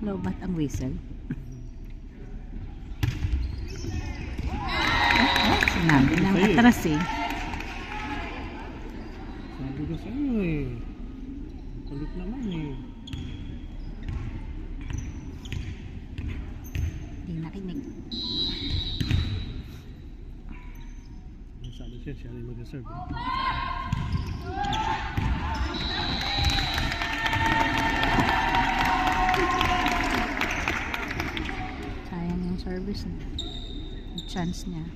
Lobat ang whistle. Sinabi ng atras eh. Sabi ko sa iyo eh. Kulit naman eh. Hindi nakinig. Sabi siya rin mag-serve. Sayang yung service niya. Yung chance niya.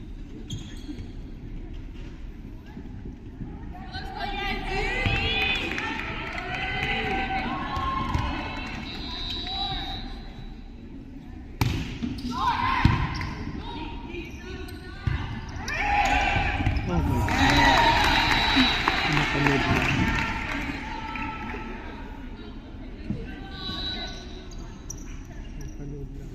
Oh my God. Napanood lang. Napanood lang.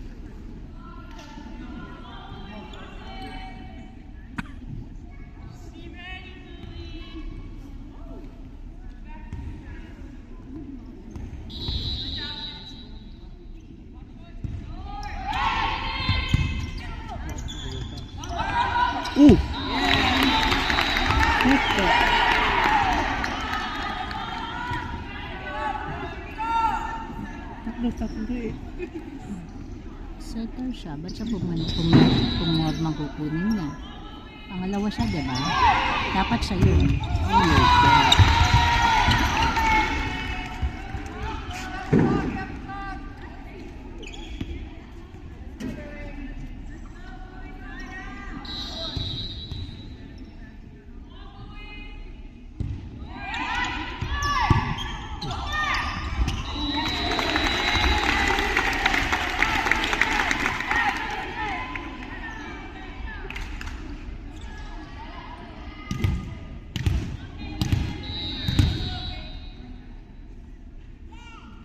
Ooh! What the? Takbo eh. Setter siya. Ba't siya pumormang kukunin niya? Pangalawa siya, diba? Dapat siya yun. Oh my God.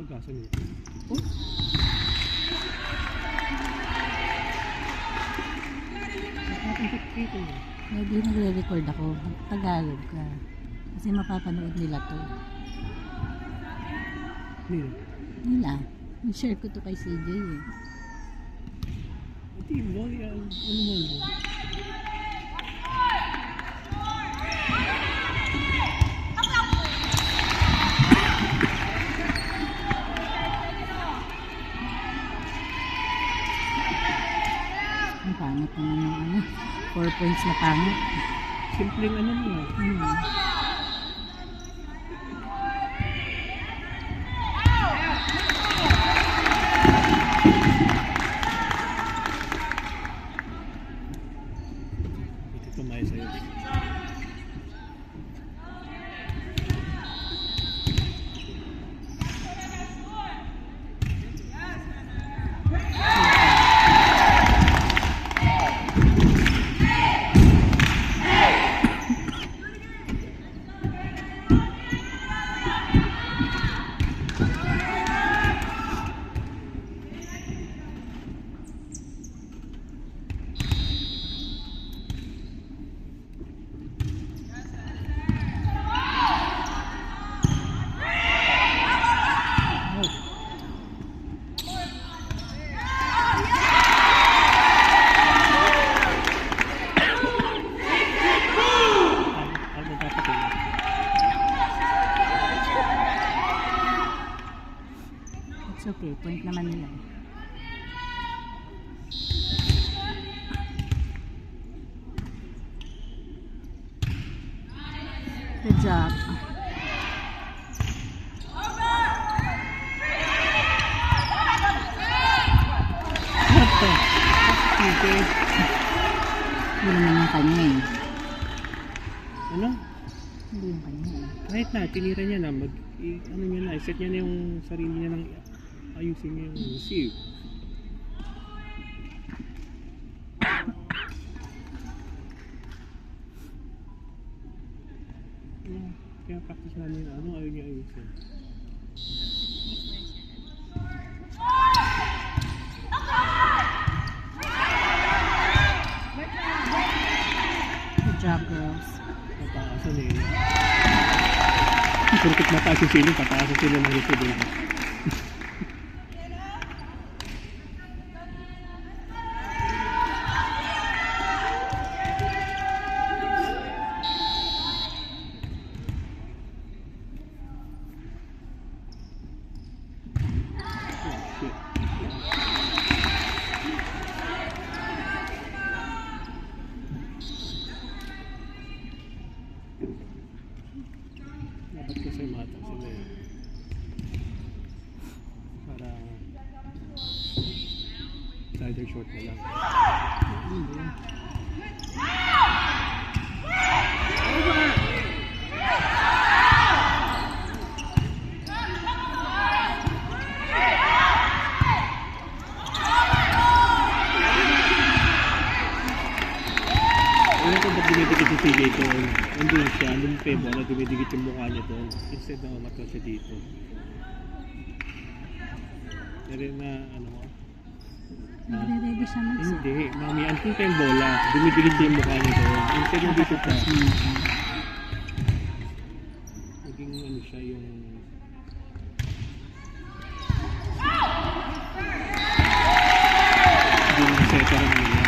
Pag-asa niyo. Oh, Nakapuntik dito. maybe nagre-record ako. Tagalog ka. Kasi mapapanood nila to. Nila. Nila. I-share ko to kay CJ eh. Hindi mo. Ano mo? Ang pangit naman yung ano. 4 points na pangit. Simpleng ano mo. Ito tumayo sa'yo. Ano dapat yun? It's okay. Point naman nila. Good job. What the? Okay. Hindi naman yung kanya eh. Ano? Hindi yung kanya eh. Kahit na, tinira niya na, ano niya na, iset niya na yung sarili niya ng ayusin niya yung receive. Kaya practice namin ano ayaw niya ayusin. Good job, girls. Pataasan eh. Purkit mataas yung ceiling, pataasan sila ng receive. either short na lang. Ano kung ba't dumidikit yung CJ doon? Nandun siya, nandun pa yung bola, dumidikit yung mukha niya doon. Instead na umatras siya dito. Pero na ano ko? Nagre-ready siya mag-set. Hindi, mami, anting pa yung bola, dumidikit yung mukha niya doon. Instead na dito pa. Naging ano siya yung... Yung setter nila.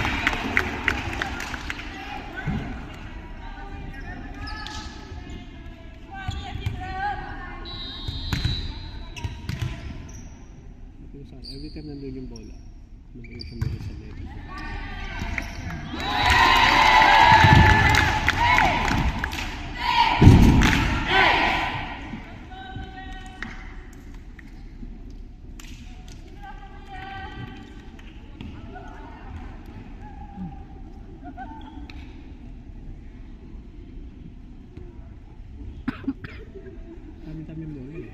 Every time nandun yung bola, nandun siya muna sa net. Dami-dami mo eh.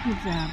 Good job.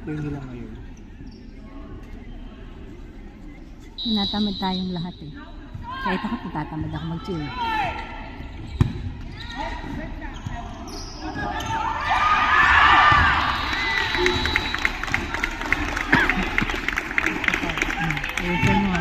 Play nila ngayon. Tinatamad tayong lahat eh. Kahit ako tatatamad ako mag-chill. Ayun mo.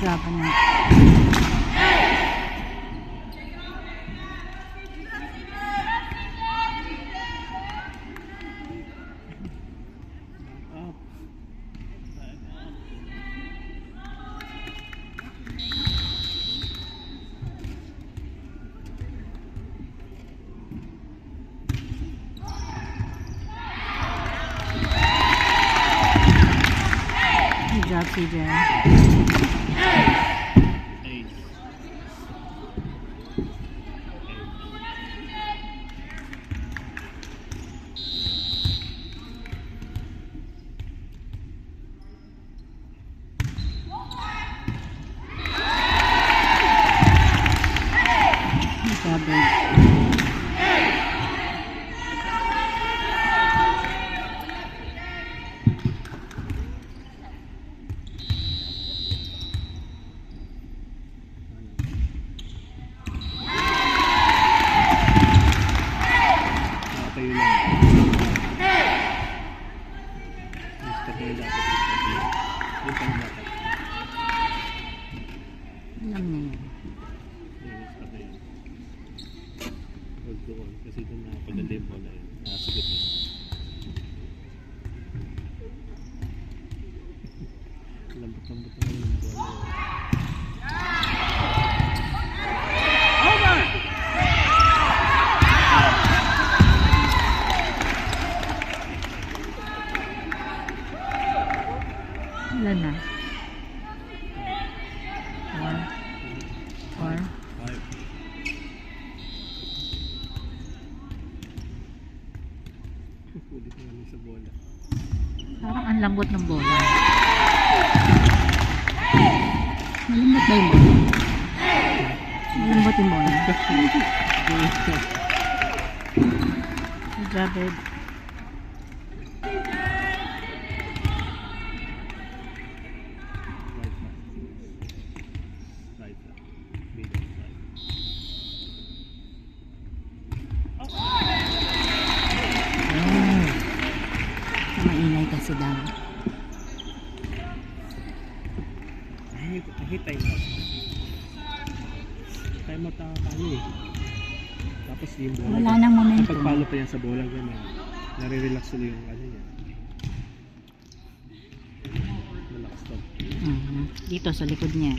Laban na. Up. Good job, CJ. Tayo lang. Basta tayo dapat yung pang dapat. Alam niya yun. Basta tayo. Huwag doon. Kasi doon nakapaganda yung bola yun. Nakasagot na. Lambot-lambot na yung bola. Ilan na? 4. 5. Ulit na namin sa bola. Parang ang lambot ng bola. Malambot ba yung bola? Malambot yung bola. Good job, babe. Right. I hate timeout. Timeout na paano eh. Tapos yung bola. Wala nang momentum. Kapag palo pa yan sa bola, gano'n. Nare-relax ulit yung ano niya. Malakas to. Dito sa likod niya.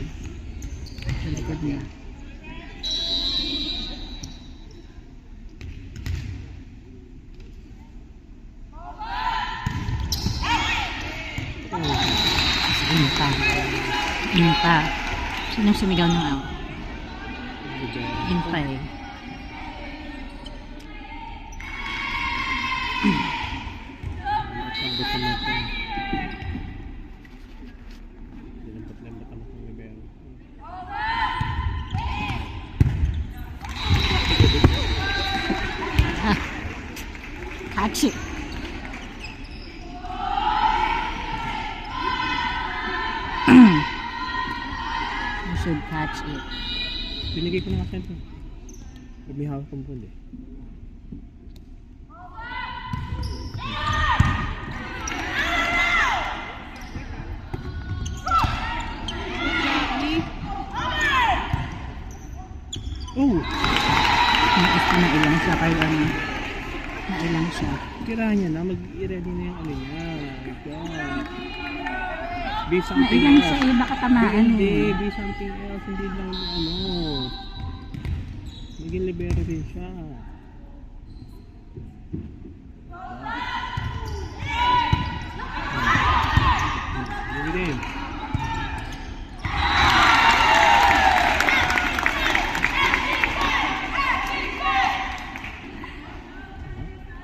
Sa likod niya. Oh, Inta. Inta. Sinong sumigaw ng out? good job. Inta eh. Sambot naman ito. Lambat naman itong Rivero. Catch it. You should catch it. Binigay ko na kasi ito. Pag may hawak kong ball eh. Oh! Nailang siya kay ano. Nailang siya. Tirahan niya na. Mag-i-ready na yung ano niya. My God. Be something Nailang else. siya eh. Baka tamaan Hindi. eh. Be something else. Hindi lang ano. Maging libero din siya. Hindi din.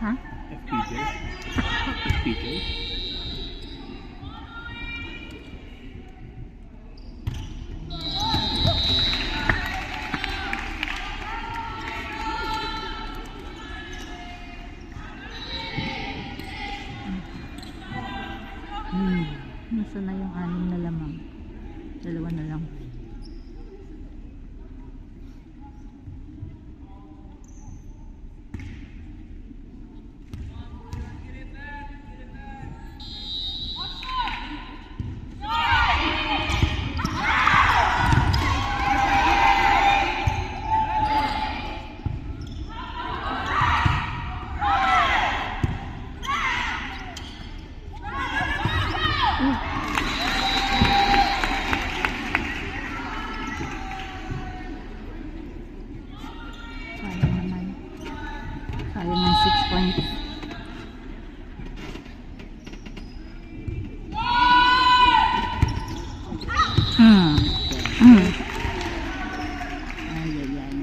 Ha? FPJ? FPJ? Nasa na yung 6 na lamang. 2 na lang. Sayang naman. Sayang ang 6 points. Ay, yan.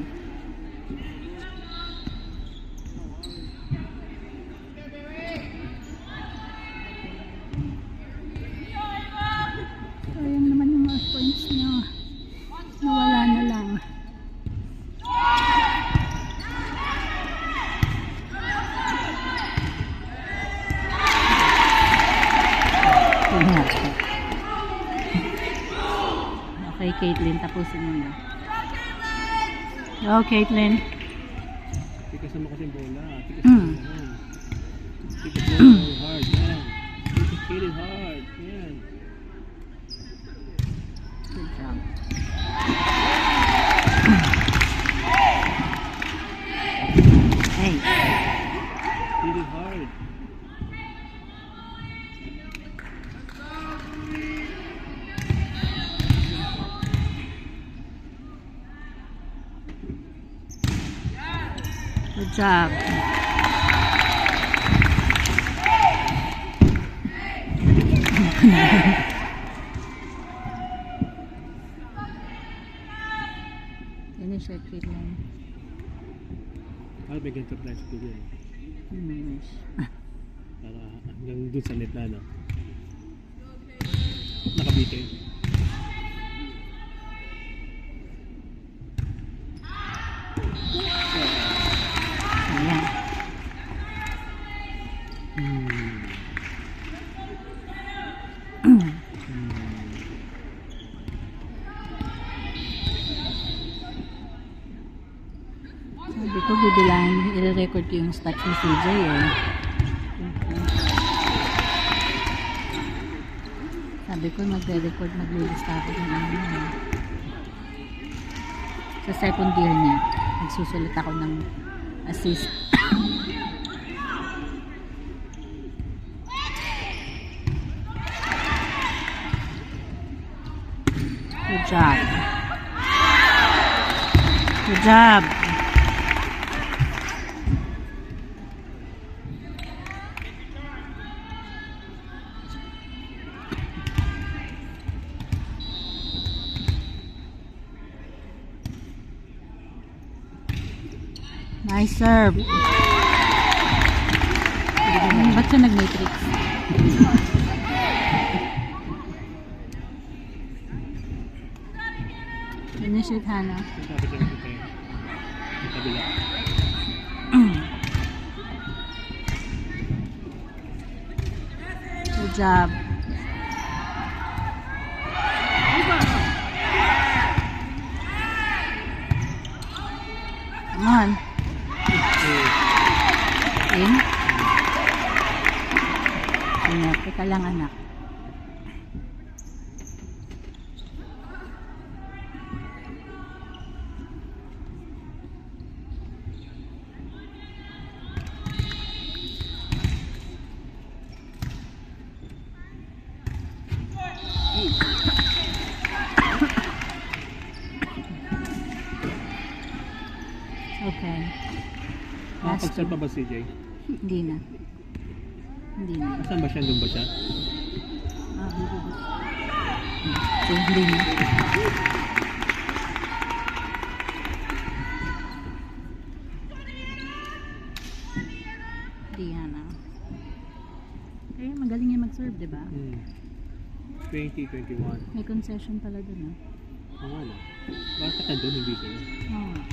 Sayang naman yung mga points niya. Nawala na lang. Okay, Caitlin, tapusin mo na. Oh, Caitlin. Tikas naman kasi yung bola. Tikas naman yan. Tikas naman hard. Yan. Tikas hit it hard. Yan. Good job. Hey. Hit it hard. Good job. Finish it, Caitlin. May ganito tayo sa tuloy. Finish. Para hanggang dun sa net na, no? Nakabitin. Ayan. Sabi ko, bibilang, i-record ko yung stats ni CJ eh. Sabi ko magre-record, maglilista ako ng ano. Sa second year niya, nagsusulat ako ng assist. Good job. Good job. Nice serve. Ba't siya nag-matrix? Finish it, Hannah. Sabi ko ito tayo. Sa kabila. Good job. Come on. In? Sige, teka lang anak. Okay. Last Nakapag-serve two. pa ba si Jay? Hindi na. Hindi na. Asan ba siya? Doon ba siya? So, hindi na. Diana. Eh, magaling niya mag-serve, di ba? 2021. May concession pala dun, ah. Oo nga na. Bakit ka doon hindi sila? Oo nga.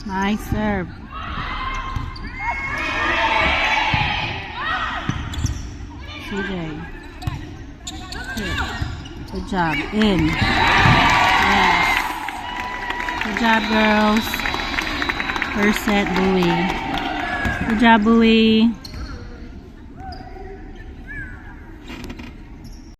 Nice serve. CJ. Good job. In. Yes. Good job, girls. First set, Bowie. Good job, Bowie.